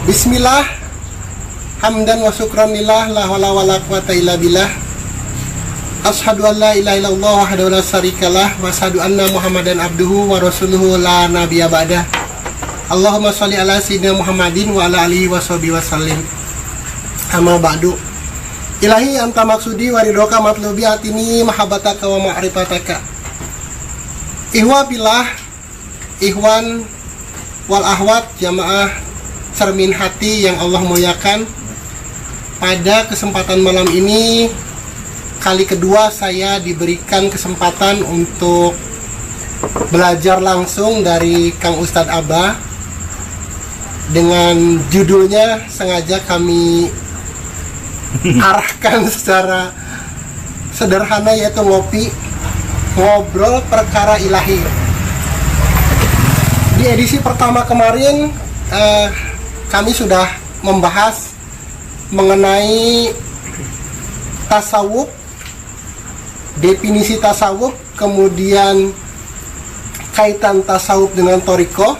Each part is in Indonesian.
Bismillah, hamdan wa syukran lillah, la hawla wa la quwata illa billah. Asyhadu an la ilaha illallah wahdahu la syarikalah wa asyhadu anna Muhammadan abduhu wa rasuluhu la nabiyya ba'dah. Allahumma sholli ala sayyidina Muhammadin wa ala alihi wa sahbihi wa sallim. Amma ba'du. Ilahi anta maksudi wa ridhoka matlubi atini mahabbataka wa ma'rifataka. Ihwa billah, ihwan wal ahwat jamaah cermin hati yang Allah muliakan. Pada kesempatan malam ini, kali kedua saya diberikan kesempatan untuk belajar langsung dari Kang Ustadz Abah. Dengan judulnya sengaja kami arahkan secara sederhana, yaitu ngobrol perkara ilahi. Di edisi pertama kemarin kami sudah membahas mengenai tasawuf, definisi tasawuf, kemudian kaitan tasawuf dengan thariqah,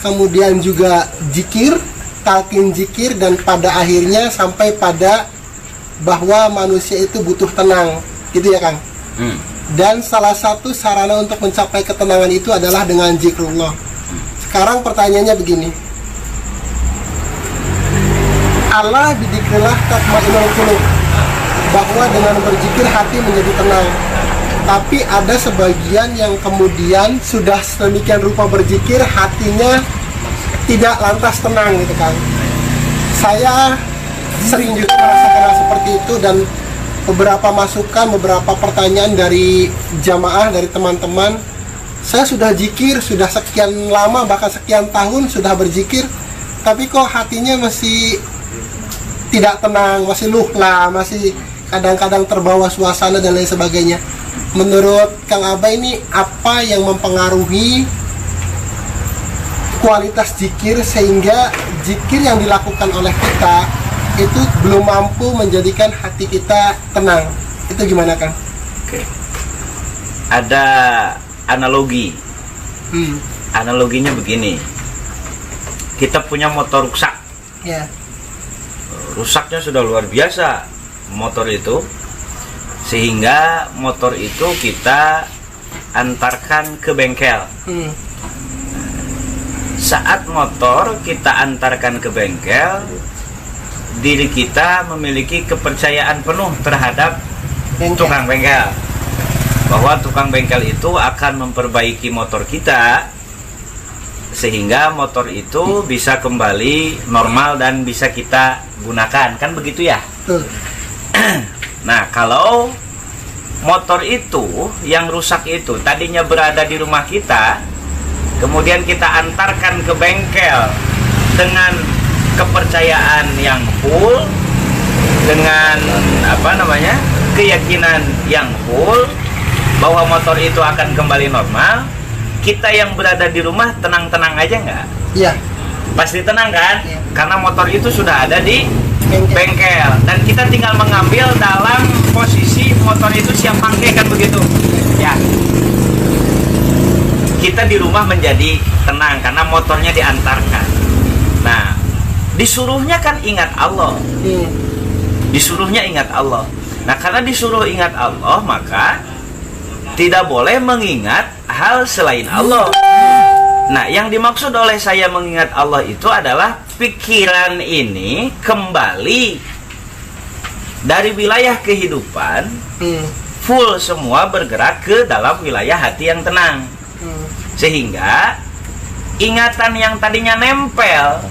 kemudian juga zikir, talqin zikir, dan pada akhirnya sampai pada bahwa manusia itu butuh tenang, gitu ya Kang? Dan salah satu sarana untuk mencapai ketenangan itu adalah dengan zikrullah. Sekarang pertanyaannya begini, Allah bidzikrillah tatma'innul qulub, bahwa dengan berzikir hati menjadi tenang. Tapi ada sebagian yang kemudian sudah sedemikian rupa berzikir, hatinya tidak lantas tenang, gitu kan. Saya sering juga merasakan seperti itu, dan beberapa masukan, beberapa pertanyaan dari jamaah, dari teman-teman. Saya sudah zikir, sudah sekian lama, bahkan sekian tahun sudah berzikir, tapi kok hatinya masih tidak tenang, masih luhla, masih kadang-kadang terbawa suasana dan lain sebagainya. Menurut Kang Abah ini apa yang mempengaruhi kualitas zikir sehingga zikir yang dilakukan oleh kita itu belum mampu menjadikan hati kita tenang? Itu gimana Kang? Oke. Ada analogi. Analoginya begini. Kita punya motor rusak. Ya. Rusaknya sudah luar biasa motor itu, sehingga motor itu kita antarkan ke bengkel. Saat motor kita antarkan ke bengkel, diri kita memiliki kepercayaan penuh terhadap tukang bengkel, bahwa tukang bengkel itu akan memperbaiki motor kita sehingga motor itu bisa kembali normal dan bisa kita gunakan, kan begitu ya? Nah, kalau motor itu yang rusak itu tadinya berada di rumah kita, kemudian kita antarkan ke bengkel dengan kepercayaan yang full, dengan keyakinan yang full bahwa motor itu akan kembali normal. Kita yang berada di rumah tenang-tenang aja nggak? Iya. Pasti tenang kan? Ya. Karena motor itu sudah ada di bengkel dan kita tinggal mengambil dalam posisi motor itu siap pakai, kan begitu ya. Kita di rumah menjadi tenang karena motornya diantarkan. Nah, disuruhnya kan ingat Allah. Disuruhnya ingat Allah. Nah, karena disuruh ingat Allah, maka tidak boleh mengingat hal selain Allah. Nah, yang dimaksud oleh saya mengingat Allah itu adalah pikiran ini kembali dari wilayah kehidupan, full semua bergerak ke dalam wilayah hati yang tenang. Sehingga ingatan yang tadinya nempel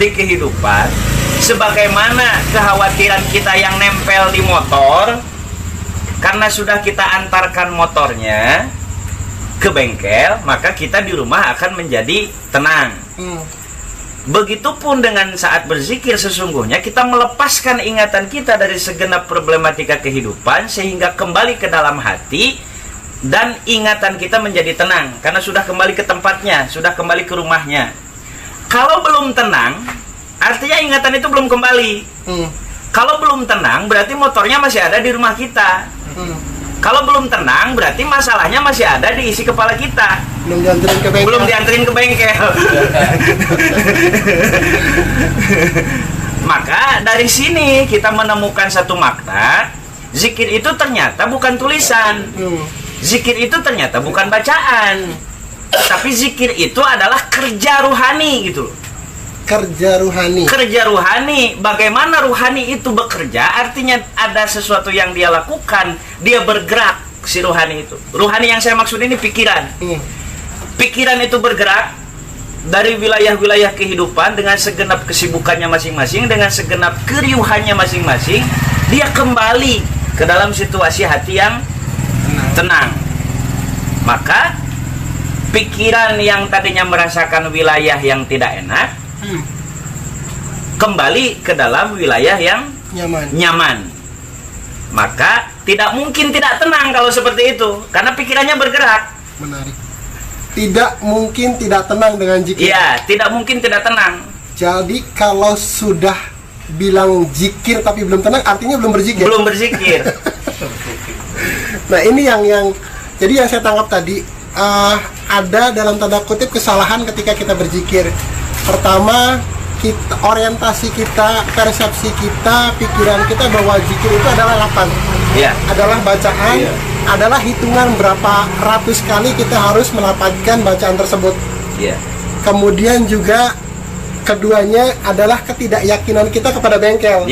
di kehidupan, sebagaimana kekhawatiran kita yang nempel di motor, karena sudah kita antarkan motornya ke bengkel, maka kita di rumah akan menjadi tenang. Begitupun dengan saat berzikir, sesungguhnya kita melepaskan ingatan kita dari segenap problematika kehidupan sehingga kembali ke dalam hati dan ingatan kita menjadi tenang karena sudah kembali ke tempatnya, sudah kembali ke rumahnya. Kalau belum tenang, artinya ingatan itu belum kembali. Kalau belum tenang, berarti motornya masih ada di rumah kita. Kalau belum tenang, berarti masalahnya masih ada di isi kepala kita. Belum dianterin ke bengkel. Belum dianterin ke bengkel. Maka dari sini kita menemukan satu makna, zikir itu ternyata bukan tulisan. Zikir itu ternyata bukan bacaan. Tapi zikir itu adalah kerja ruhani gitu. Kerja ruhani. Kerja ruhani. Bagaimana ruhani itu bekerja? Artinya ada sesuatu yang dia lakukan, dia bergerak, si ruhani itu. Ruhani yang saya maksud ini pikiran. Pikiran itu bergerak dari wilayah-wilayah kehidupan dengan segenap kesibukannya masing-masing, dengan segenap keriuhannya masing-masing, dia kembali ke dalam situasi hati yang tenang. Maka pikiran yang tadinya merasakan wilayah yang tidak enak kembali ke dalam wilayah yang nyaman. Maka tidak mungkin tidak tenang kalau seperti itu, karena pikirannya bergerak. Menarik. Tidak mungkin tidak tenang dengan zikir. Iya, tidak mungkin tidak tenang. Jadi kalau sudah bilang zikir tapi belum tenang, artinya belum berzikir. Belum berzikir. Nah ini yang jadi yang saya tangkap tadi, ada dalam tanda kutip kesalahan ketika kita berzikir. Pertama, kita orientasi kita, persepsi kita, pikiran kita bahwa zikir itu adalah lafaz, adalah bacaan, adalah hitungan berapa ratus kali kita harus melafazkan bacaan tersebut. Kemudian juga keduanya adalah ketidakyakinan kita kepada bengkel.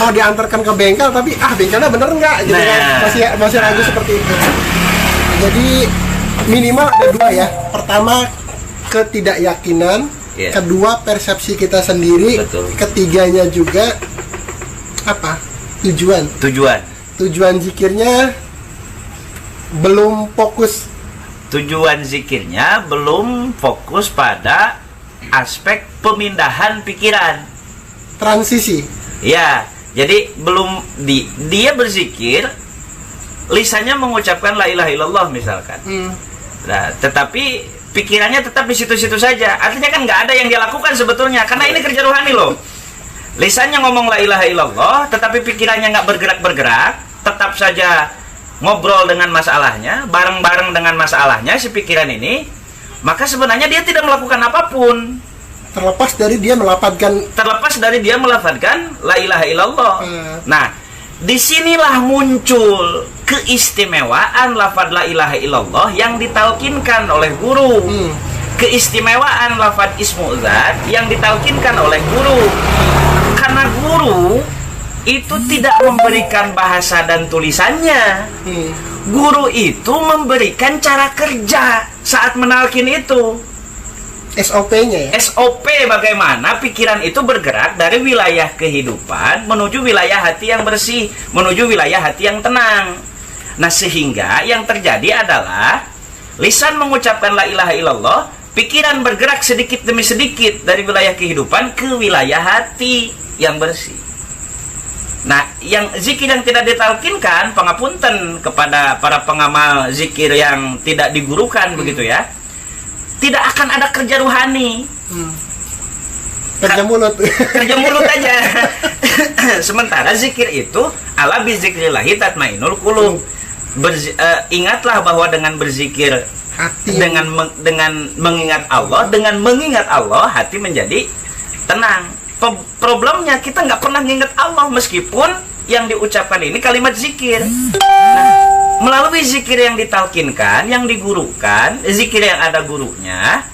Mau diantarkan ke bengkel tapi bengkelnya bener nggak gitu kan, masih ragu seperti itu. Jadi minimal ada dua ya. Pertama ketidakyakinan, kedua persepsi kita sendiri, ketiganya juga apa? Tujuan zikirnya belum fokus. Tujuan zikirnya belum fokus pada aspek pemindahan pikiran. Transisi. Ya, jadi belum dia berzikir, lisannya mengucapkan la ilaha illallah misalkan. Nah, tetapi pikirannya tetap di situ-situ saja. Artinya kan nggak ada yang dia lakukan sebetulnya, karena ini kerja rohani loh. Lisannya ngomong la ilaha illallah, tetapi pikirannya nggak bergerak-bergerak, tetap saja ngobrol dengan masalahnya, bareng-bareng dengan masalahnya si pikiran ini, maka sebenarnya dia tidak melakukan apapun. Terlepas dari dia melafadzkan la ilaha illallah. Nah, disinilah muncul keistimewaan lafadz la ilaha illallah yang ditalkinkan oleh guru. Keistimewaan lafadz ismu zat yang ditalkinkan oleh guru. Karena guru itu tidak memberikan bahasa dan tulisannya. Guru itu memberikan cara kerja saat menalkin itu. SOP-nya ya? SOP bagaimana pikiran itu bergerak dari wilayah kehidupan menuju wilayah hati yang bersih, menuju wilayah hati yang tenang. Nah, sehingga yang terjadi adalah lisan mengucapkan la ilaha illallah, pikiran bergerak sedikit demi sedikit dari wilayah kehidupan ke wilayah hati yang bersih. Nah, yang zikir yang tidak ditalkinkan, pangapunten kepada para pengamal zikir yang tidak digurukan begitu ya, tidak akan ada kerja ruhani. Kerja mulut. Kerja mulut aja. Sementara zikir itu ala bizikrillahi tatmainnul qulub. Ingatlah bahwa dengan berzikir hati, dengan mengingat Allah, hati menjadi tenang. Problemnya kita nggak pernah mengingat Allah meskipun yang diucapkan ini kalimat zikir. Nah, melalui zikir yang ditalkinkan, yang digurukan, zikir yang ada gurunya,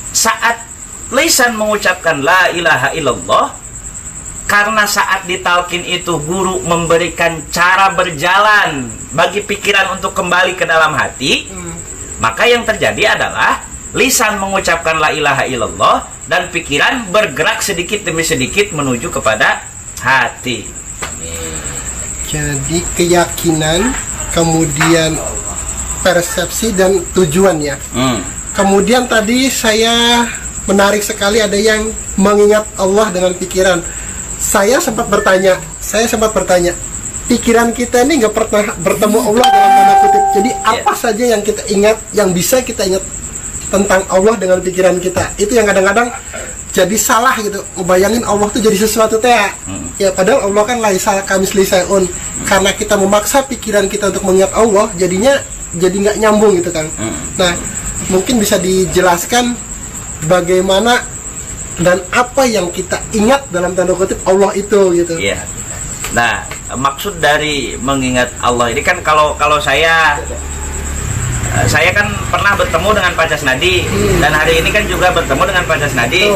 saat lisan mengucapkan la ilaha illallah, karena saat ditalkin itu guru memberikan cara berjalan bagi pikiran untuk kembali ke dalam hati, maka yang terjadi adalah lisan mengucapkan la ilaha illallah dan pikiran bergerak sedikit demi sedikit menuju kepada hati. Jadi keyakinan, kemudian persepsi dan tujuannya. Kemudian tadi saya menarik sekali ada yang mengingat Allah dengan pikiran. Saya sempat bertanya, pikiran kita ini nggak pernah bertemu Allah dalam tanda kutip. Jadi apa saja yang kita ingat, yang bisa kita ingat tentang Allah dengan pikiran kita, itu yang kadang-kadang jadi salah gitu. Ngebayangin Allah tuh jadi sesuatu teh. Ya padahal Allah kan laisa kamitslihi syai'un. Karena kita memaksa pikiran kita untuk mengingat Allah, jadinya jadi nggak nyambung gitu kan. Nah, mungkin bisa dijelaskan bagaimana dan apa yang kita ingat dalam tanda kutip Allah itu gitu. Iya. Nah, maksud dari mengingat Allah ini kan kalau saya kan pernah bertemu dengan Pak Casnadi dan hari ini kan juga bertemu dengan Pak Casnadi.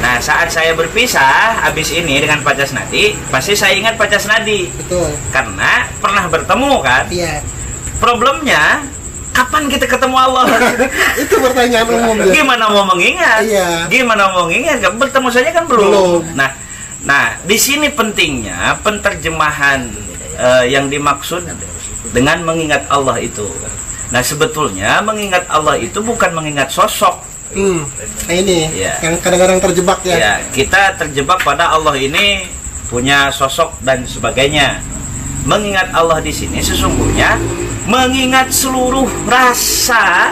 Nah, saat saya berpisah habis ini dengan Pak Casnadi, pasti saya ingat Pak Casnadi. Betul. Karena pernah bertemu kan. Iya. Problemnya kapan kita ketemu Allah? Itu pertanyaan umum ya. Gimana mau mengingat? Iya. Gimana mau mengingat? Bertemu saja kan belum. Nah, di sini pentingnya penterjemahan yang dimaksud dengan mengingat Allah itu. Nah, sebetulnya mengingat Allah itu bukan mengingat sosok. Nah ini Ya. yang kadang-kadang terjebak ya. Ya, kita terjebak pada Allah ini punya sosok dan sebagainya. Mengingat Allah di sini sesungguhnya mengingat seluruh rasa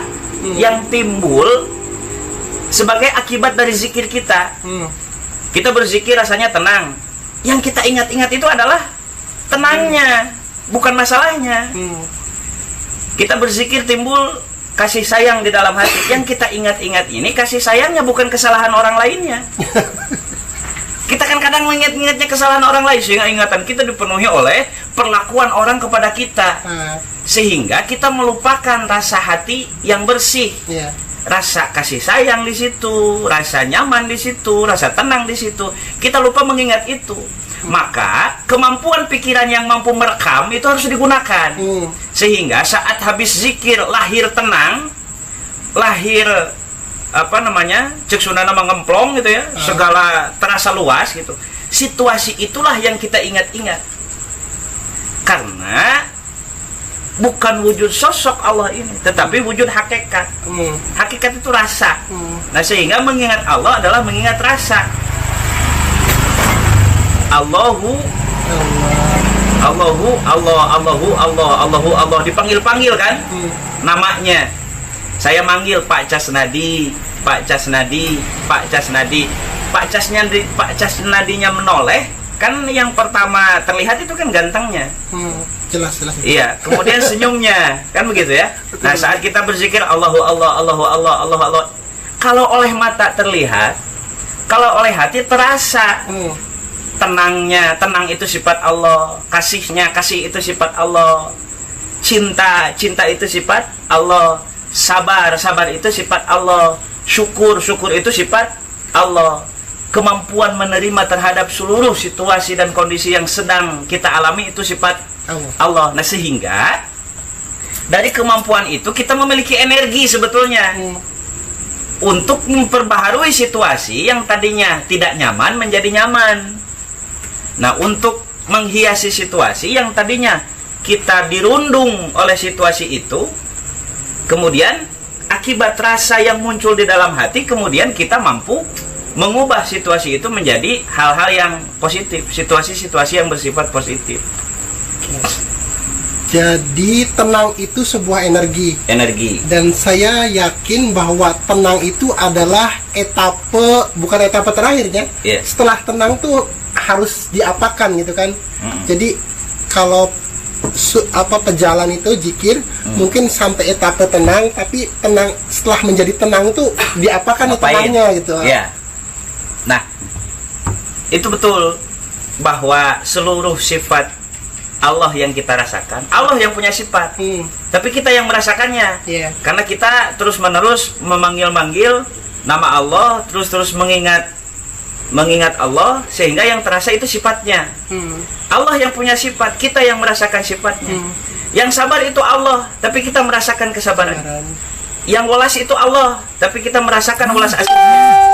yang timbul sebagai akibat dari zikir kita. Kita berzikir rasanya tenang. Yang kita ingat-ingat itu adalah tenangnya, bukan masalahnya. Kita berzikir timbul kasih sayang di dalam hati. Yang kita ingat-ingat ini kasih sayangnya, bukan kesalahan orang lainnya. Kita kan kadang mengingat-ingatnya kesalahan orang lain, sehingga ingatan kita dipenuhi oleh perlakuan orang kepada kita, sehingga kita melupakan rasa hati yang bersih. Rasa kasih sayang di situ, rasa nyaman di situ, rasa tenang di situ. Kita lupa mengingat itu. Maka kemampuan pikiran yang mampu merekam itu harus digunakan. Sehingga saat habis zikir lahir tenang, lahir cek sunana mengemplong gitu ya, segala terasa luas gitu. Situasi itulah yang kita ingat-ingat. Karena bukan wujud sosok Allah ini, tetapi wujud hakikat. Hakikat itu rasa. Nah, sehingga mengingat Allah adalah mengingat rasa. Allahu Allah dipanggil-panggil kan namanya. Saya manggil Pak Casnadi, Pak Casnadi, Pak Casnadi. Pak Casnadinya menoleh, kan yang pertama terlihat itu kan gantengnya. Jelas. Iya, kemudian senyumnya, kan begitu ya. Nah, saat kita berzikir Allahu Allah. Kalau oleh mata terlihat, kalau oleh hati terasa. Tenangnya, tenang itu sifat Allah. Kasihnya, kasih itu sifat Allah. Cinta itu sifat Allah. Sabar itu sifat Allah. Syukur itu sifat Allah. Kemampuan menerima terhadap seluruh situasi dan kondisi yang sedang kita alami itu sifat Allah. Nah, sehingga dari kemampuan itu kita memiliki energi sebetulnya untuk memperbaharui situasi yang tadinya tidak nyaman menjadi nyaman. Nah, untuk menghiasi situasi yang tadinya kita dirundung oleh situasi itu, kemudian akibat rasa yang muncul di dalam hati, kemudian kita mampu mengubah situasi itu menjadi hal-hal yang positif, situasi-situasi yang bersifat positif. Jadi tenang itu sebuah energi. Dan saya yakin bahwa tenang itu adalah bukan etapa terakhirnya. Setelah tenang tuh harus diapakan gitu kan. Jadi kalau pejalan itu zikir mungkin sampai etapa tenang, tapi tenang setelah menjadi tenang tuh diapakan tenangnya gitu. Nah, itu betul bahwa seluruh sifat Allah yang kita rasakan, Allah yang punya sifat, tapi kita yang merasakannya. Karena kita terus-menerus memanggil-manggil nama Allah, terus-terus mengingat Allah, sehingga yang terasa itu sifatnya. Allah yang punya sifat, kita yang merasakan sifatnya. Yang sabar itu Allah, tapi kita merasakan kesabaran. Yang welas itu Allah, tapi kita merasakan welas aslinya.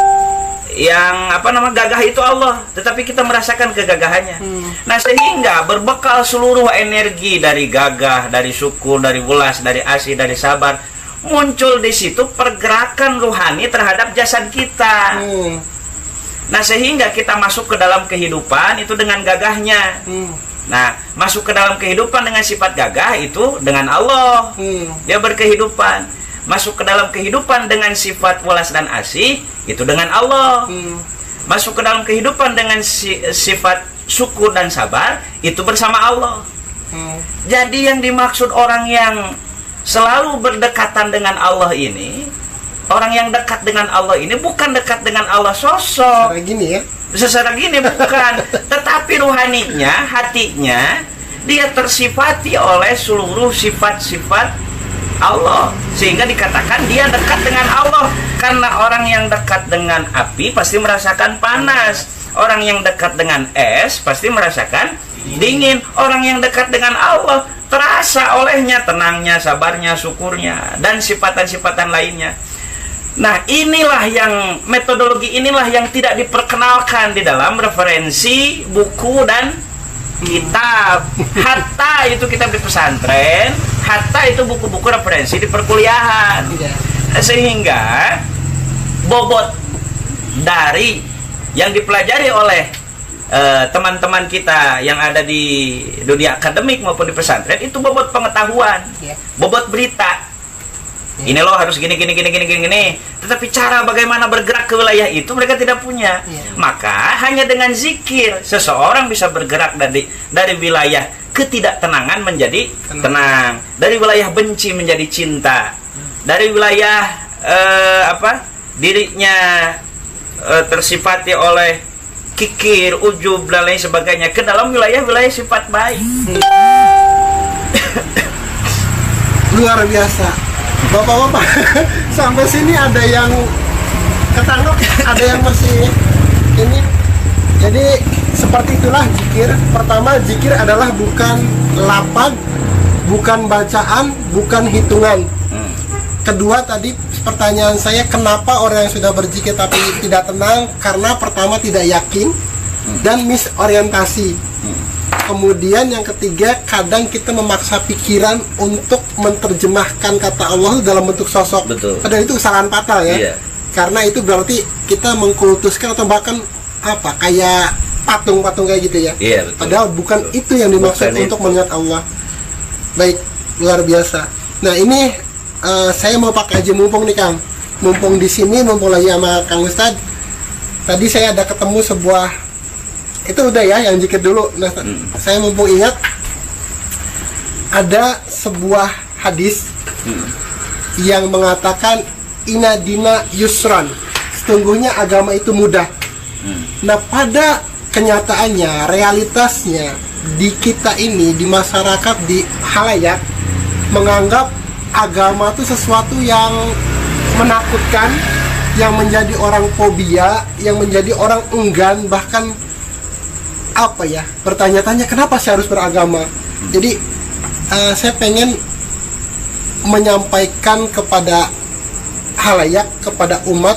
Yang gagah itu Allah, tetapi kita merasakan kegagahannya. Nah, sehingga berbekal seluruh energi dari gagah, dari syukur, dari welas, dari asih, dari sabar, muncul di situ pergerakan rohani terhadap jasad kita. Nah, sehingga kita masuk ke dalam kehidupan itu dengan gagahnya. Nah, masuk ke dalam kehidupan dengan sifat gagah itu dengan Allah. Dia berkehidupan. Masuk ke dalam kehidupan dengan sifat welas dan asih itu dengan Allah. Masuk ke dalam kehidupan dengan sifat syukur dan sabar itu bersama Allah. Jadi yang dimaksud orang yang selalu berdekatan dengan Allah ini, orang yang dekat dengan Allah ini bukan dekat dengan Allah sosok Kayak gini ya. secara gini, bukan, tetapi rohaninya, hatinya dia tersifati oleh seluruh sifat-sifat Allah, sehingga dikatakan dia dekat dengan Allah. Karena orang yang dekat dengan api pasti merasakan panas, orang yang dekat dengan es pasti merasakan dingin. Orang yang dekat dengan Allah terasa olehnya tenangnya, sabarnya, syukurnya, dan sifatan-sifatan lainnya. Nah, inilah yang metodologi inilah yang tidak diperkenalkan di dalam referensi buku dan kitab. Hatta itu kitab di pesantren, hatta itu buku-buku referensi di perkuliahan. Sehingga bobot dari yang dipelajari oleh teman-teman kita yang ada di dunia akademik maupun di pesantren itu bobot pengetahuan, bobot berita. Ini loh harus gini. Tetapi cara bagaimana bergerak ke wilayah itu mereka tidak punya. Maka hanya dengan zikir seseorang bisa bergerak dari wilayah ketidaktenangan menjadi tenang, dari wilayah benci menjadi cinta, dari wilayah dirinya tersifati oleh kikir, ujub dan lain sebagainya ke dalam wilayah-wilayah sifat baik. Luar biasa. Bapak-bapak, sampai sini ada yang ketangkep, ada yang masih ini. Jadi seperti itulah zikir. Pertama, zikir adalah bukan lapad, bukan bacaan, bukan hitungan. Kedua, tadi pertanyaan saya, kenapa orang yang sudah berzikir tapi tidak tenang? Karena pertama tidak yakin dan misorientasi. Kemudian yang ketiga, kadang kita memaksa pikiran untuk menerjemahkan kata Allah dalam bentuk sosok. Betul. Padahal itu kesalahan fatal ya. Iya. Karena itu berarti kita mengkultuskan atau bahkan kayak patung-patung kayak gitu ya. Iya, betul. Padahal bukan itu yang dimaksud Bukan untuk itu. mengingat Allah. Baik, luar biasa. Nah, ini saya mau pakai aja mumpung nih Kang. Mumpung di sini, mumpung lagi sama Kang Ustadz. Tadi saya ada ketemu sebuah, itu udah ya yang zikir dulu. Nah, saya mumpung ingat ada sebuah hadis yang mengatakan inna dina yusran, sesungguhnya agama itu mudah. Nah, pada kenyataannya, realitasnya di kita ini, di masyarakat, di halayak menganggap agama itu sesuatu yang menakutkan, yang menjadi orang fobia, yang menjadi orang enggan, bahkan bertanya-tanya kenapa saya harus beragama. Jadi saya pengen menyampaikan kepada halayak, kepada umat,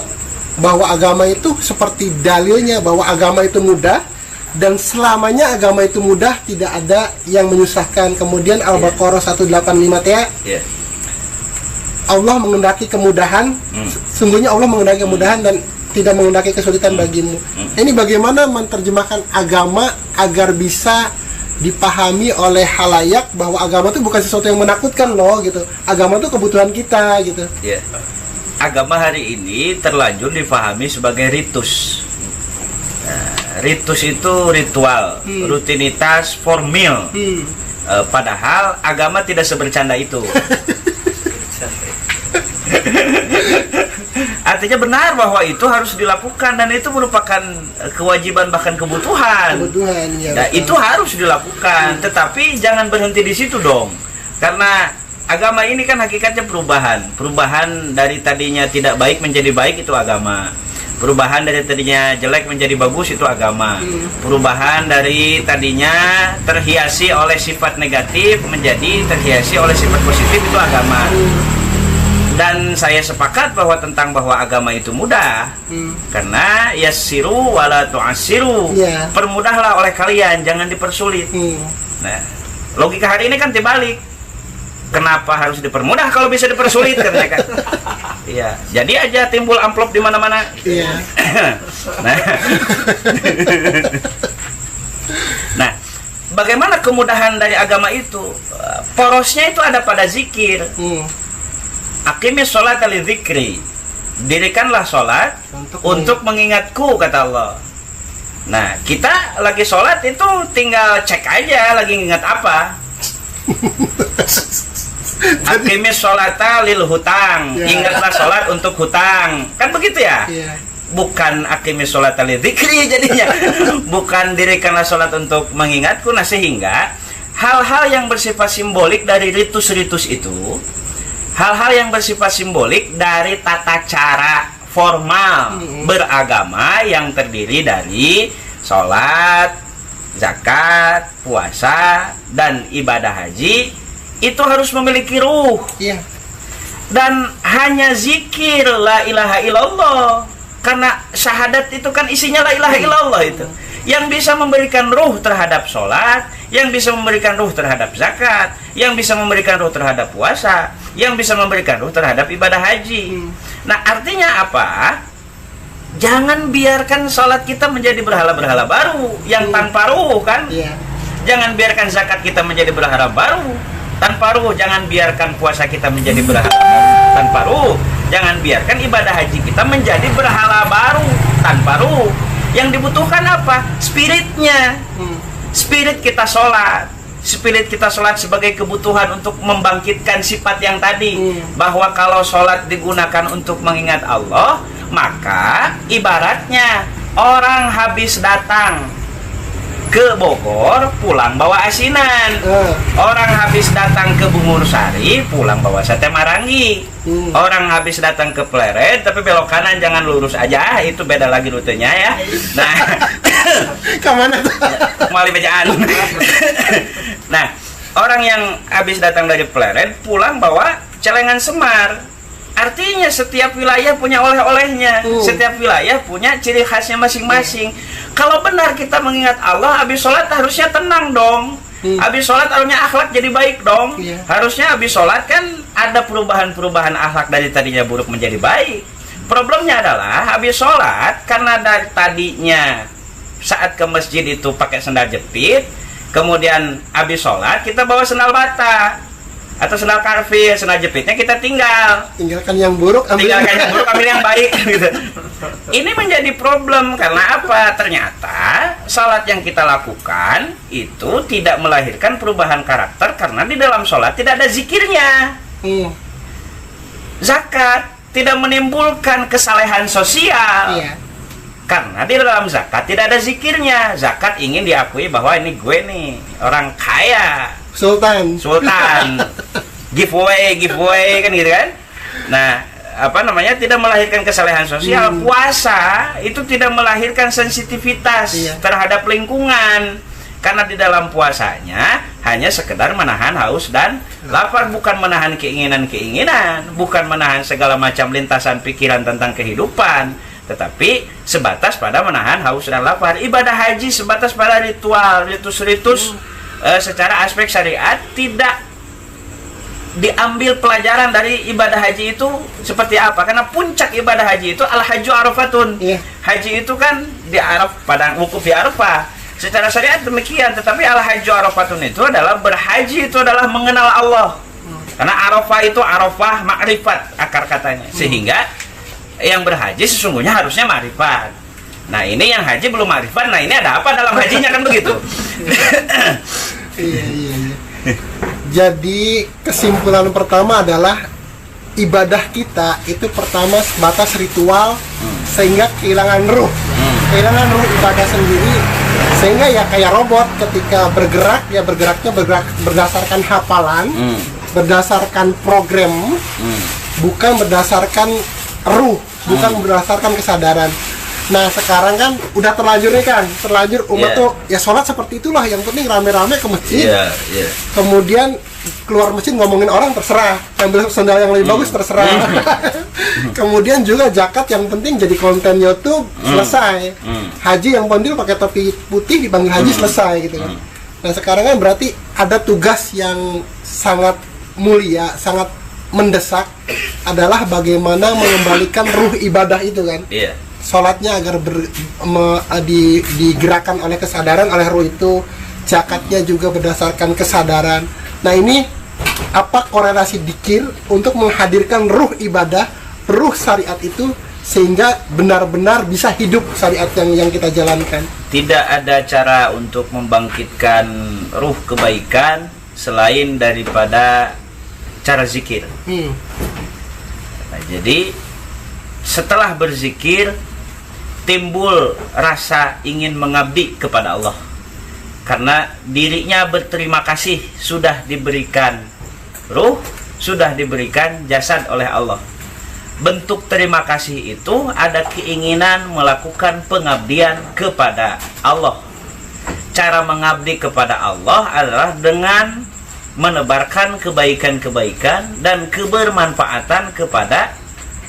bahwa agama itu seperti dalilnya bahwa agama itu mudah, dan selamanya agama itu mudah, tidak ada yang menyusahkan. Kemudian Al-Baqarah 185 ya, Allah mengendaki kemudahan, sungguhnya Allah mengendaki kemudahan dan tidak mengendaki kesulitan bagimu. Ini bagaimana menerjemahkan agama agar bisa dipahami oleh halayak bahwa agama itu bukan sesuatu yang menakutkan loh gitu. Agama itu kebutuhan kita gitu. Ya. Agama hari ini terlanjur dipahami sebagai ritus. Nah, ritus itu ritual, rutinitas, formil. Padahal agama tidak sebercanda itu. Artinya benar bahwa itu harus dilakukan dan itu merupakan kewajiban bahkan kebutuhan. Ya, nah, itu harus dilakukan, tetapi jangan berhenti di situ dong. Karena agama ini kan hakikatnya perubahan dari tadinya tidak baik menjadi baik, itu agama. Perubahan dari tadinya jelek menjadi bagus, itu agama. Perubahan dari tadinya terhiasi oleh sifat negatif menjadi terhiasi oleh sifat positif, itu agama. Dan saya sepakat bahwa agama itu mudah, karena yassiru wala tu'assiru, permudahlah oleh kalian, jangan dipersulit. Nah, logika hari ini kan terbalik. Kenapa harus dipermudah kalau bisa dipersulit kan mereka? Iya, jadi aja timbul amplop di mana-mana. Iya. Nah, bagaimana kemudahan dari agama itu? Porosnya itu ada pada zikir. Aqimis sholat li dzikri, dirikanlah sholat untuk mengingatku, kata Allah. Nah, kita lagi sholat itu tinggal cek aja lagi ingat apa. Aqimis sholata lil hutang. Ya. Ingatlah sholat untuk hutang. Kan begitu ya? Iya. Bukan aqimis sholata lil dzikri jadinya. Bukan dirikanlah sholat untuk mengingatku. Nah, sehingga hal-hal yang bersifat simbolik dari ritus-ritus itu, hal-hal yang bersifat simbolik dari tata cara formal beragama yang terdiri dari sholat, zakat, puasa, dan ibadah haji, itu harus memiliki ruh. Iya. Dan hanya zikir la ilaha illallah, karena syahadat itu kan isinya la ilaha illallah itu, yang bisa memberikan ruh terhadap sholat, yang bisa memberikan ruh terhadap zakat, yang bisa memberikan ruh terhadap puasa, yang bisa memberikan ruh terhadap ibadah haji. Nah, artinya apa? Jangan biarkan sholat kita menjadi berhala-berhala baru yang tanpa ruh, kan? Iya. Jangan biarkan zakat kita menjadi berhala baru tanpa ruh. Jangan biarkan puasa kita menjadi berhala baru tanpa ruh. Jangan biarkan ibadah haji kita menjadi berhala baru tanpa ruh. Yang dibutuhkan apa? Spiritnya. Spirit kita sholat. Spirit kita sholat sebagai kebutuhan untuk membangkitkan sifat yang tadi. Bahwa kalau sholat digunakan untuk mengingat Allah, maka ibaratnya orang habis datang ke Bogor pulang bawa asinan. Orang habis datang ke Bungur Sari pulang bawa sate marangi. Orang habis datang ke Pleret tapi belok kanan, jangan lurus aja, itu beda lagi rutenya ya. Nah, Kemana tuh? Mali bejaan. Nah, orang yang habis datang dari Pleret pulang bawa celengan semar. Artinya setiap wilayah punya oleh-olehnya, setiap wilayah punya ciri khasnya masing-masing. Kalau benar kita mengingat Allah, habis sholat harusnya tenang dong. Habis sholat harusnya akhlak jadi baik dong. Harusnya habis sholat kan ada perubahan-perubahan akhlak dari tadinya buruk menjadi baik. Problemnya adalah habis sholat, karena dari tadinya saat ke masjid itu pakai sendal jepit, kemudian habis sholat kita bawa sendal bata atau sendal karfir, sendal jepitnya kita tinggalkan yang buruk, ambil yang baik gitu. Ini menjadi problem karena apa? Ternyata salat yang kita lakukan itu tidak melahirkan perubahan karakter karena di dalam salat tidak ada zikirnya. Zakat tidak menimbulkan kesalehan sosial. Karena di dalam zakat tidak ada zikirnya. Zakat ingin diakui bahwa ini gue nih orang kaya, Sultan giveaway kan gitu kan. Nah, apa namanya, tidak melahirkan kesalehan sosial. Puasa itu tidak melahirkan sensitivitas terhadap lingkungan, karena di dalam puasanya hanya sekedar menahan haus dan lapar, bukan menahan keinginan-keinginan, bukan menahan segala macam lintasan pikiran tentang kehidupan, tetapi sebatas pada menahan haus dan lapar. Ibadah haji sebatas pada ritual, ritus-ritus. Secara aspek syariat tidak diambil pelajaran dari ibadah haji itu seperti apa, karena puncak ibadah haji itu al-hajju arafatun. Haji itu kan di Araf, padang wukuf di Arafah. Secara syariat demikian, tetapi al-hajju arafatun itu adalah berhaji, itu adalah mengenal Allah. Karena Arafah itu Arafah makrifat akar katanya, sehingga yang berhaji sesungguhnya harusnya makrifat. Nah, ini yang haji belum makrifat. Nah, ini ada apa dalam hajinya, kan begitu. Iya. Jadi kesimpulan pertama adalah ibadah kita itu pertama sebatas ritual, sehingga kehilangan ruh. Kehilangan ruh ibadah sendiri, sehingga ya kayak robot ketika bergerak, ya bergeraknya berdasarkan hafalan, berdasarkan program, bukan berdasarkan ruh, bukan berdasarkan kesadaran. Nah, sekarang kan udah terlanjur nih, kan, terlanjur umat tuh ya sholat seperti itulah, yang penting rame-rame ke masjid. Kemudian keluar masjid ngomongin orang terserah, ambil sandal yang lebih bagus terserah. Kemudian juga zakat yang penting jadi konten YouTube, selesai. Haji yang penting pakai topi putih dipanggil haji, selesai gitu kan. Nah, sekarang kan berarti ada tugas yang sangat mulia, sangat mendesak, adalah bagaimana mengembalikan ruh ibadah itu kan. Sholatnya agar digerakkan oleh kesadaran, oleh ruh itu. Zakatnya juga berdasarkan kesadaran. Nah, ini apa korelasi dzikir untuk menghadirkan ruh ibadah, ruh syariat itu, sehingga benar-benar bisa hidup syariat yang kita jalankan. Tidak ada cara untuk membangkitkan ruh kebaikan selain daripada cara zikir. Nah, jadi setelah berzikir timbul rasa ingin mengabdi kepada Allah, karena dirinya berterima kasih sudah diberikan ruh, sudah diberikan jasad oleh Allah. Bentuk terima kasih itu ada keinginan melakukan pengabdian kepada Allah. Cara mengabdi kepada Allah adalah dengan menebarkan kebaikan-kebaikan dan kebermanfaatan kepada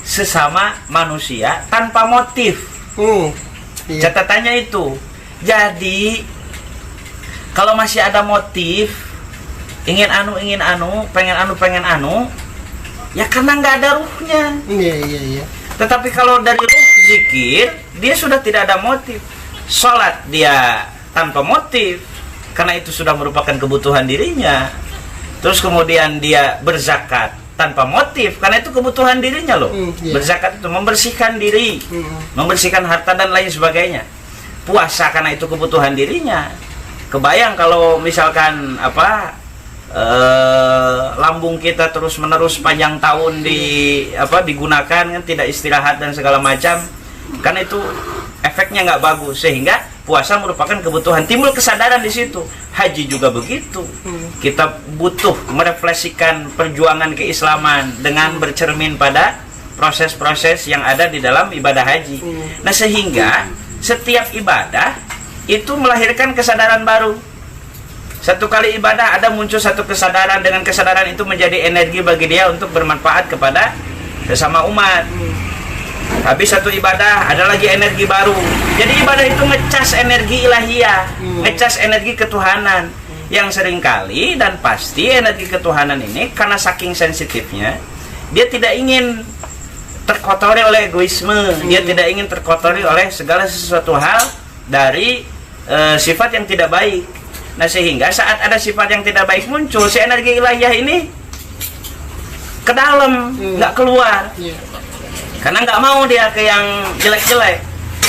sesama manusia tanpa motif. Iya. Catatannya itu. Jadi kalau masih ada motif, ingin anu, pengen anu, ya karena nggak ada ruhnya. Iya. Tetapi kalau dari ruh zikir, dia sudah tidak ada motif. Sholat dia tanpa motif, karena itu sudah merupakan kebutuhan dirinya. Terus kemudian dia berzakat tanpa motif, karena itu kebutuhan dirinya loh. Berzakat itu membersihkan diri, membersihkan harta dan lain sebagainya. Puasa karena itu kebutuhan dirinya. Kebayang kalau misalkan lambung kita terus menerus panjang tahun digunakan kan, tidak istirahat dan segala macam, kan itu efeknya nggak bagus. Sehingga puasa merupakan kebutuhan, timbul kesadaran di situ. Haji juga begitu. Kita butuh merefleksikan perjuangan keislaman dengan bercermin pada proses-proses yang ada di dalam ibadah haji. Nah, sehingga setiap ibadah itu melahirkan kesadaran baru. Satu kali ibadah ada muncul satu kesadaran, dengan kesadaran itu menjadi energi bagi dia untuk bermanfaat kepada sesama umat. Habis satu ibadah ada lagi energi baru. Jadi ibadah itu ngecas energi ilahiyah, ngecas energi ketuhanan. Yang seringkali dan pasti energi ketuhanan ini karena saking sensitifnya, dia tidak ingin terkotori oleh egoisme, dia tidak ingin terkotori oleh segala sesuatu hal dari sifat yang tidak baik. Nah, sehingga saat ada sifat yang tidak baik muncul, si energi ilahiyah ini ke dalam, nggak keluar. Karena nggak mau dia ke yang jelek-jelek.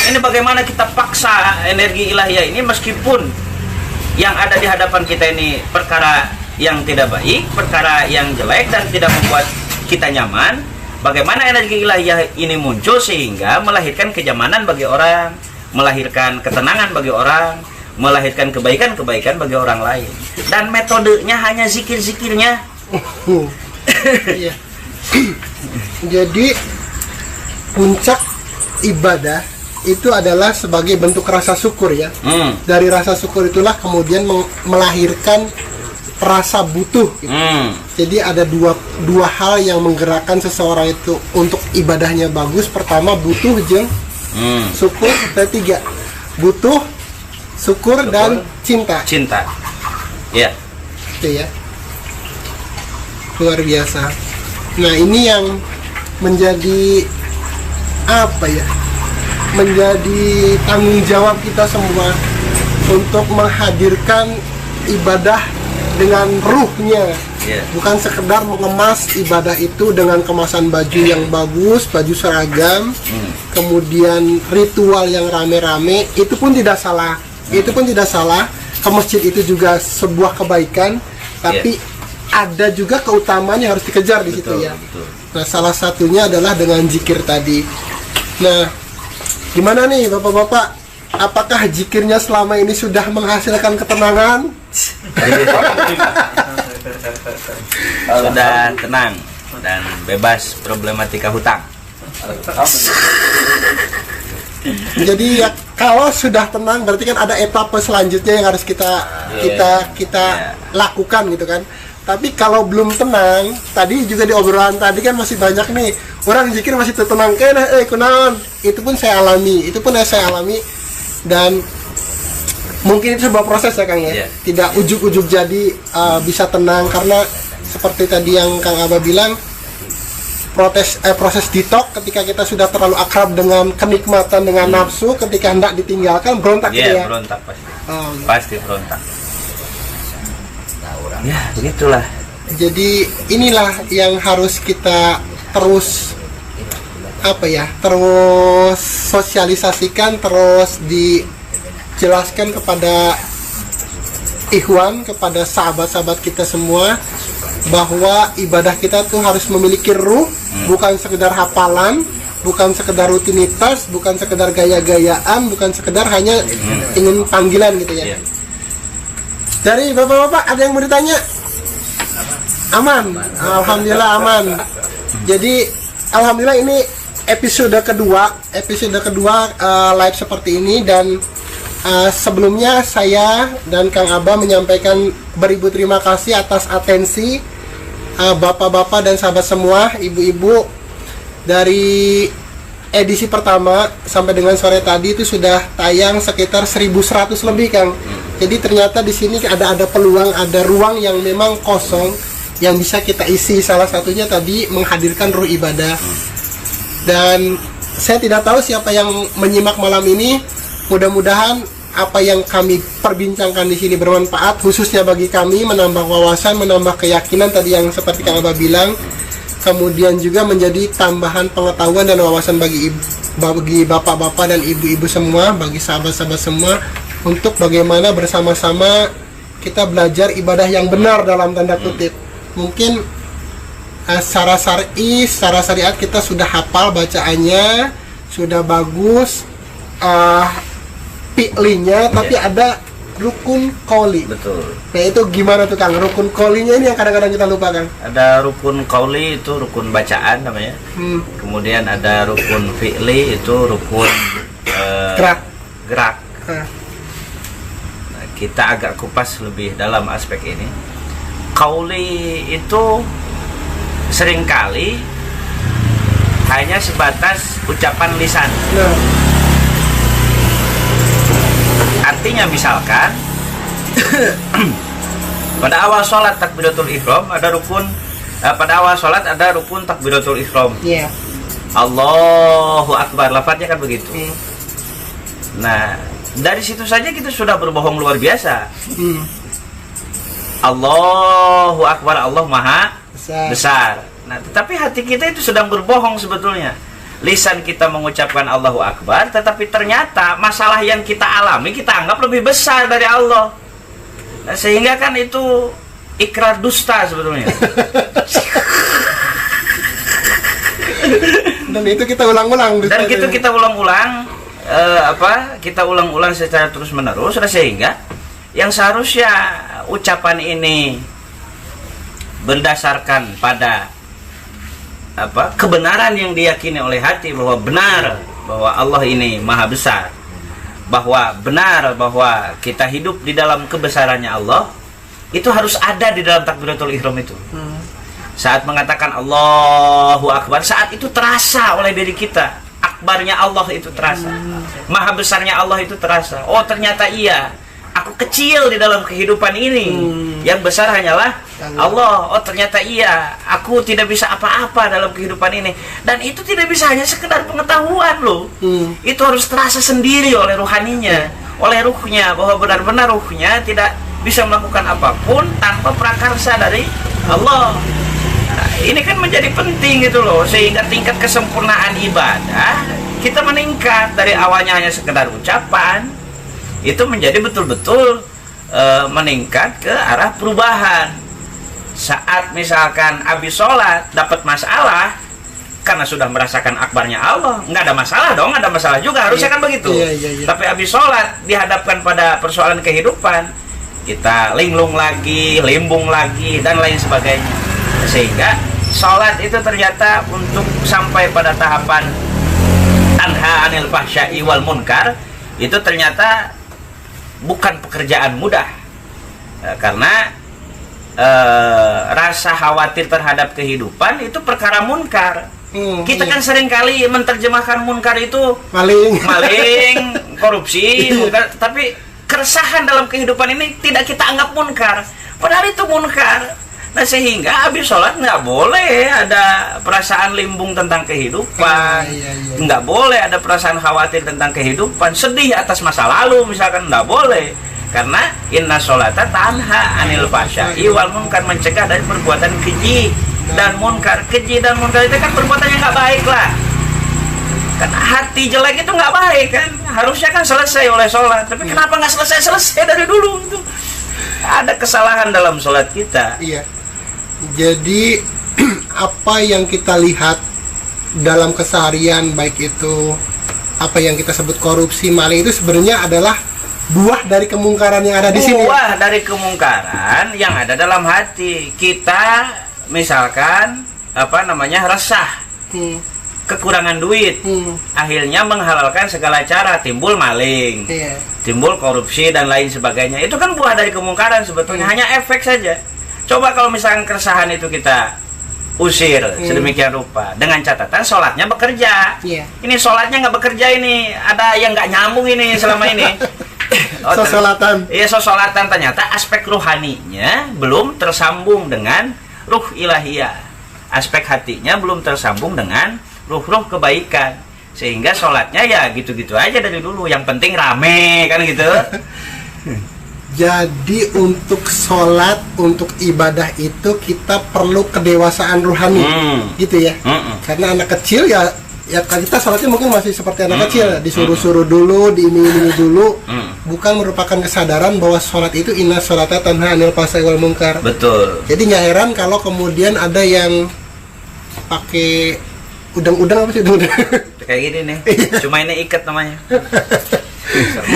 Ini bagaimana kita paksa energi ilahiyah ini, meskipun yang ada di hadapan kita ini perkara yang tidak baik, perkara yang jelek dan tidak membuat kita nyaman. Bagaimana energi ilahiyah ini muncul sehingga melahirkan kenyamanan bagi orang, melahirkan ketenangan bagi orang, melahirkan kebaikan-kebaikan bagi orang lain. Dan metodenya hanya zikir-zikirnya. Iya. Jadi puncak ibadah itu adalah sebagai bentuk rasa syukur ya. Dari rasa syukur itulah kemudian melahirkan rasa butuh gitu. Jadi ada dua hal yang menggerakkan seseorang itu untuk ibadahnya bagus. Pertama butuh jeung syukur, dan tiga butuh, syukur dan cinta. Ya. Itu ya. Luar biasa. Nah, ini yang menjadi menjadi tanggung jawab kita semua untuk menghadirkan ibadah dengan ruhnya. Bukan sekedar mengemas ibadah itu dengan kemasan baju yang bagus, baju seragam, kemudian ritual yang rame-rame. Itu pun tidak salah. Ke masjid itu juga sebuah kebaikan, tapi ada juga keutamaan yang harus dikejar di situ ya. Nah, salah satunya adalah dengan zikir tadi. Nah, gimana nih Bapak-bapak? Apakah zikirnya selama ini sudah menghasilkan ketenangan? Sudah tenang dan bebas problematika hutang. Jadi ya, kalau sudah tenang berarti kan ada etapa selanjutnya yang harus kita lakukan gitu kan. Tapi kalau belum tenang, tadi juga di obrolan tadi kan masih banyak nih orang zikir masih tenang kene kunaon. Itu pun saya alami, dan mungkin itu sebuah proses ya Kang ya. Tidak ujuk-ujuk jadi bisa tenang, karena seperti tadi yang Kang Abah bilang, proses detox ketika kita sudah terlalu akrab dengan kenikmatan, dengan nafsu, ketika hendak ditinggalkan berontak gitu ya. Berontak pasti. Pasti berontak. Ya, begitulah. Jadi inilah yang harus kita terus terus sosialisasikan, terus dijelaskan kepada ikhwan, kepada sahabat-sahabat kita semua, bahwa ibadah kita tuh harus memiliki ruh, bukan sekedar hafalan, bukan sekedar rutinitas, bukan sekedar gaya-gayaan, bukan sekedar hanya ingin panggilan gitu ya. Dari bapak-bapak ada yang mau ditanya? Aman? Alhamdulillah aman. Jadi alhamdulillah ini episode kedua live seperti ini, dan sebelumnya saya dan Kang Abah menyampaikan beribu terima kasih atas atensi bapak-bapak dan sahabat semua, ibu-ibu. Dari edisi pertama sampai dengan sore tadi itu sudah tayang sekitar 1.100 lebih, Kang. Jadi ternyata di sini ada peluang, ada ruang yang memang kosong yang bisa kita isi. Salah satunya tadi menghadirkan ruh ibadah. Dan saya tidak tahu siapa yang menyimak malam ini. Mudah-mudahan apa yang kami perbincangkan di sini bermanfaat, khususnya bagi kami, menambah wawasan, menambah keyakinan tadi yang seperti Kang Abah bilang. Kemudian juga menjadi tambahan pengetahuan dan wawasan bagi bapak-bapak dan ibu-ibu semua, bagi sahabat-sahabat semua, untuk bagaimana bersama-sama kita belajar ibadah yang benar dalam tanda kutip. Mungkin secara syar'i, secara syariat kita sudah hafal bacaannya, sudah bagus fi'linya, tapi ada rukun qauli. Betul. Nah itu gimana tuh Kang? Rukun qaulinya ini yang kadang-kadang kita lupa, Kang. Ada rukun qauli, itu rukun bacaan namanya. Kemudian ada rukun fi'li, itu rukun gerak. Nah, kita agak kupas lebih dalam aspek ini. Qauli itu seringkali hanya sebatas ucapan lisan. Artinya misalkan pada awal sholat takbiratul ihram ada rukun, pada awal sholat ada rukun takbiratul ihram. Allahu Akbar, lafadznya kan begitu. Nah, dari situ saja kita sudah berbohong luar biasa. Allahu Akbar, Allah Maha besar. Nah, tetapi hati kita itu sedang berbohong sebetulnya. Lisan kita mengucapkan Allahu Akbar, tetapi ternyata masalah yang kita alami kita anggap lebih besar dari Allah. Nah, sehingga kan itu ikrar dusta sebetulnya. Dan itu kita ulang-ulang. Dan itu kita ulang-ulang, kita ulang-ulang secara terus-menerus, sehingga yang seharusnya ucapan ini berdasarkan pada kebenaran yang diyakini oleh hati, bahwa benar bahwa Allah ini maha besar, bahwa benar bahwa kita hidup di dalam kebesarannya Allah, itu harus ada di dalam takbiratul ihram itu. Saat mengatakan Allahu Akbar, saat itu terasa oleh diri kita, akbarnya Allah itu terasa, maha besarnya Allah itu terasa. Oh ternyata iya, aku kecil di dalam kehidupan ini, yang besar hanyalah Allah. Oh ternyata iya, aku tidak bisa apa-apa dalam kehidupan ini. Dan itu tidak bisa hanya sekedar pengetahuan loh. Itu harus terasa sendiri oleh ruhaninya, oleh ruhnya, bahwa benar-benar ruhnya tidak bisa melakukan apapun tanpa prakarsa dari Allah. Nah, ini kan menjadi penting gitu loh, sehingga tingkat kesempurnaan ibadah kita meningkat dari awalnya hanya sekedar ucapan, itu menjadi betul-betul meningkat ke arah perubahan. Saat misalkan habis sholat dapat masalah karena sudah merasakan akbarnya Allah, nggak ada masalah dong, ada masalah juga, harusnya kan begitu. Tapi habis sholat dihadapkan pada persoalan kehidupan, kita linglung lagi, limbung lagi, dan lain sebagainya. Sehingga sholat itu ternyata untuk sampai pada tahapan tanha anil fahsya'i wal munkar, itu ternyata bukan pekerjaan mudah, karena rasa khawatir terhadap kehidupan itu perkara munkar. Kita kan seringkali menerjemahkan munkar itu maling, korupsi, munkar, tapi keresahan dalam kehidupan ini tidak kita anggap munkar, padahal itu munkar. Nah sehingga habis sholat nggak boleh ada perasaan limbung tentang kehidupan, nggak boleh ada perasaan khawatir tentang kehidupan, sedih atas masa lalu misalkan, nggak boleh. Karena inna sholata tanha anil fahsya'i wal munkar, mencegah dari perbuatan keji dan munkar. Keji dan munkar itu kan perbuatan yang nggak baik lah. Karena hati jelek itu nggak baik kan, harusnya kan selesai oleh sholat. Tapi kenapa nggak selesai dari dulu itu? Ada kesalahan dalam sholat kita. Iya. Jadi apa yang kita lihat dalam keseharian, baik itu apa yang kita sebut korupsi, maling, itu sebenarnya adalah buah dari kemungkaran yang ada di sini. Buah dari kemungkaran yang ada dalam hati kita. Misalkan resah, kekurangan duit, akhirnya menghalalkan segala cara, timbul maling, timbul korupsi dan lain sebagainya. Itu kan buah dari kemungkaran sebetulnya, hanya efek saja. Coba kalau misalkan keresahan itu kita usir sedemikian rupa, dengan catatan sholatnya bekerja. Ini sholatnya nggak bekerja, ini ada yang nggak nyambung ini selama ini. Sosolatan. Iya, sosolatan, ternyata aspek rohaninya belum tersambung dengan ruh ilahiyah. Aspek hatinya belum tersambung dengan ruh-ruh kebaikan. Sehingga sholatnya ya gitu-gitu aja dari dulu. Yang penting rame, kan gitu. Jadi untuk sholat, untuk ibadah itu kita perlu kedewasaan rohani, gitu ya. Karena anak kecil ya kita sholatnya mungkin masih seperti anak kecil, disuruh-suruh dulu, diiming-imingi dulu, bukan merupakan kesadaran bahwa sholat itu inna sholata tanha anil fahsya'i wal munkar. Betul. Jadi nggak heran kalau kemudian ada yang pakai udang-udang, apa sih udang-udang? Kayak gini nih, cuma ini ikat namanya.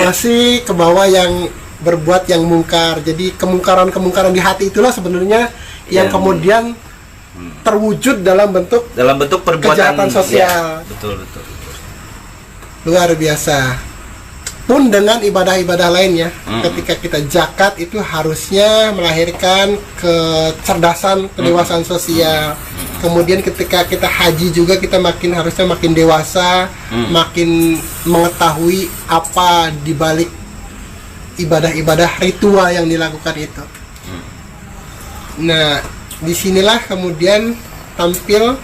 Masih ke bawah yang berbuat yang mungkar. Jadi kemungkaran-kemungkaran di hati itulah sebenarnya yang kemudian terwujud dalam bentuk perbuatan kejahatan sosial. Ya, betul. Luar biasa. Pun dengan ibadah-ibadah lainnya, ketika kita zakat itu harusnya melahirkan kecerdasan, kedewasaan sosial. Kemudian ketika kita haji juga kita harusnya makin dewasa, makin mengetahui apa dibalik ibadah-ibadah ritual yang dilakukan itu. Nah, disinilah kemudian tampil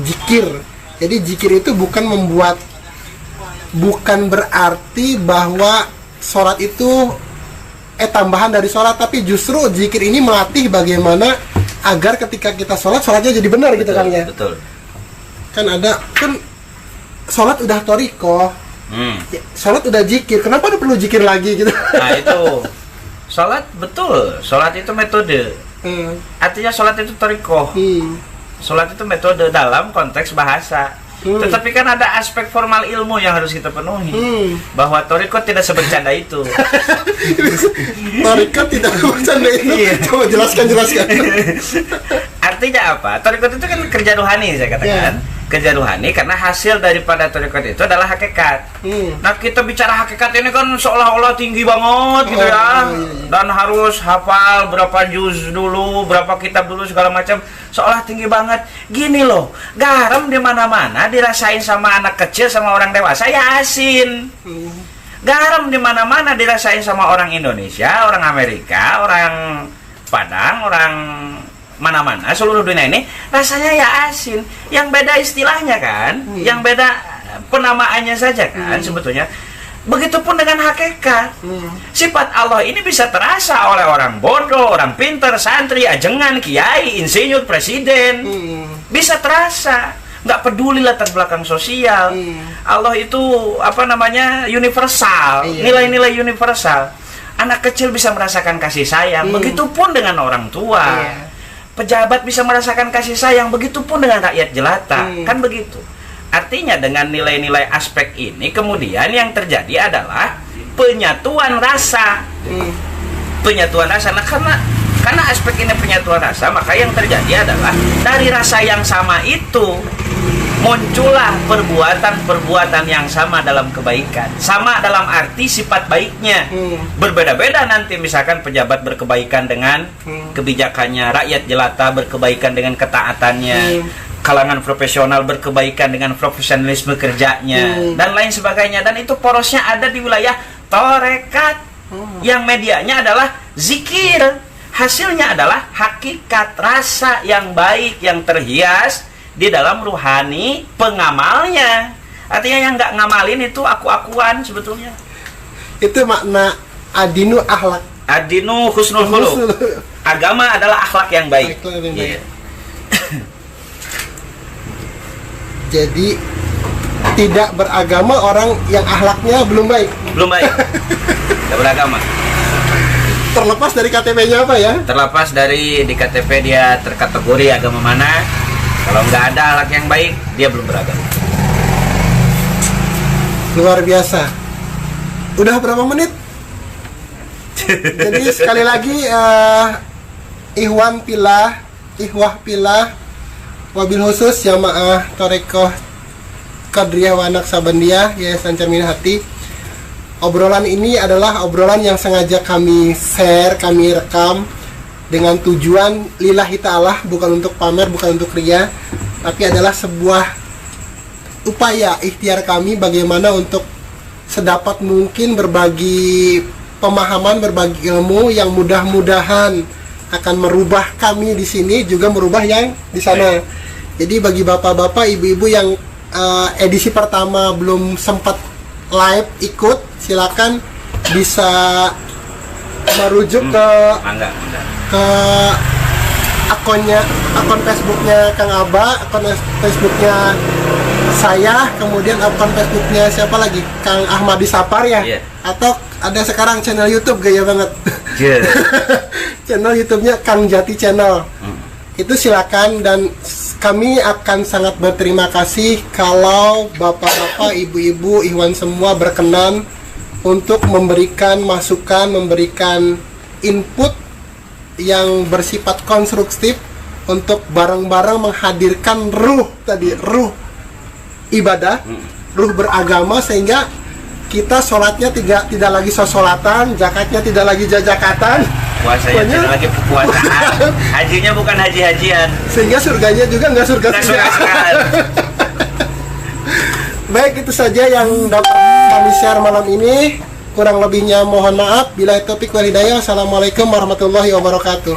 zikir. Jadi zikir itu bukan berarti bahwa sholat itu tambahan dari sholat, tapi justru zikir ini melatih bagaimana agar ketika kita sholatnya jadi benar, gitu kan ya. Betul. Kan sholat udah toriko, sholat udah zikir, kenapa ada perlu zikir lagi gitu? Nah itu, sholat itu metode. Artinya sholat itu toriko. Sholat itu metode dalam konteks bahasa. Tetapi kan ada aspek formal ilmu yang harus kita penuhi, bahwa toriko tidak sebercanda itu. Toriko tidak sebercanda itu. Coba jelaskan. Artinya apa? Toriko itu kan kerja rohani, saya katakan. Kerja rohani karena hasil daripada toriko itu adalah hakikat. Nah, kita bicara hakikat ini kan seolah-olah tinggi banget gitu ya. Dan harus hafal berapa juz dulu, berapa kitab dulu, segala macam. Seolah tinggi banget. Gini loh, garam di mana-mana dirasain sama anak kecil sama orang dewasa ya asin. Garam di mana-mana dirasain sama orang Indonesia, orang Amerika, orang Padang, orang mana-mana seluruh dunia ini rasanya ya asin. Yang beda istilahnya kan, yang beda penamaannya saja kan sebetulnya. Begitupun dengan hakikat. Sifat Allah ini bisa terasa oleh orang bodoh, orang pintar, santri, ajengan, kiai, insinyur, presiden. Bisa terasa. Nggak peduli latar belakang sosial. Allah itu universal. Nilai-nilai universal. Anak kecil bisa merasakan kasih sayang. Begitupun dengan orang tua. Pejabat bisa merasakan kasih sayang. Begitupun dengan rakyat jelata. Kan begitu. Artinya dengan nilai-nilai aspek ini kemudian yang terjadi adalah penyatuan rasa. Penyatuan rasa. Nah, karena aspek ini penyatuan rasa, maka yang terjadi adalah dari rasa yang sama itu muncullah perbuatan-perbuatan yang sama dalam kebaikan. Sama dalam arti sifat baiknya. Berbeda-beda nanti, misalkan pejabat berkebaikan dengan kebijakannya, rakyat jelata berkebaikan dengan ketaatannya, kalangan profesional berkebaikan dengan profesionalisme kerjanya, dan lain sebagainya. Dan itu porosnya ada di wilayah torekat, yang medianya adalah zikir. Hasilnya adalah hakikat rasa yang baik, yang terhias di dalam ruhani pengamalnya. Artinya yang nggak ngamalin itu aku-akuan sebetulnya. Itu makna adinu akhlak. Adinu husnul khuluq. Agama adalah akhlak yang baik. Jadi tidak beragama orang yang akhlaknya belum baik. Belum baik. Tidak beragama. Terlepas dari KTP-nya apa ya? Terlepas dari di KTP dia terkategori agama mana, kalau nggak ada akhlak yang baik, dia belum beragama. Luar biasa. Udah berapa menit? Jadi sekali lagi Ikhwah Pilah wabil khusus Jamaah Thorekoh Qadriyah wa Naqsabandiyah Yayasan Cermin Hati. Obrolan ini adalah obrolan yang sengaja kami share, kami rekam dengan tujuan lillahi ta'ala, bukan untuk pamer, bukan untuk ria, tapi adalah sebuah upaya ikhtiar kami bagaimana untuk sedapat mungkin berbagi pemahaman, berbagi ilmu yang mudah-mudahan akan merubah kami di sini, juga merubah yang di sana. Jadi bagi bapak-bapak, ibu-ibu yang edisi pertama belum sempat live ikut, silakan bisa merujuk ke akun Facebooknya Kang Aba, akun Facebooknya saya, kemudian akun Facebooknya siapa lagi, Kang Ahmadi Sapar ya, atau ada sekarang channel YouTube gaya banget, channel YouTube-nya Kang Jati Channel. Itu silakan, dan kami akan sangat berterima kasih kalau bapak-bapak, ibu-ibu, ikhwan semua berkenan untuk memberikan masukan, memberikan input yang bersifat konstruktif untuk bareng-bareng menghadirkan ruh ibadah, ruh beragama, sehingga kita sholatnya tidak lagi sosolatan, zakatnya tidak lagi jajakatan, puasanya tidak lagi puasaan, hajinya bukan haji-hajian, sehingga surganya juga nggak surga-surgaan. Baik, itu saja yang dapat kami share malam ini. Kurang lebihnya mohon maaf. Bila taufiq wal hidayah. Assalamualaikum warahmatullahi wabarakatuh.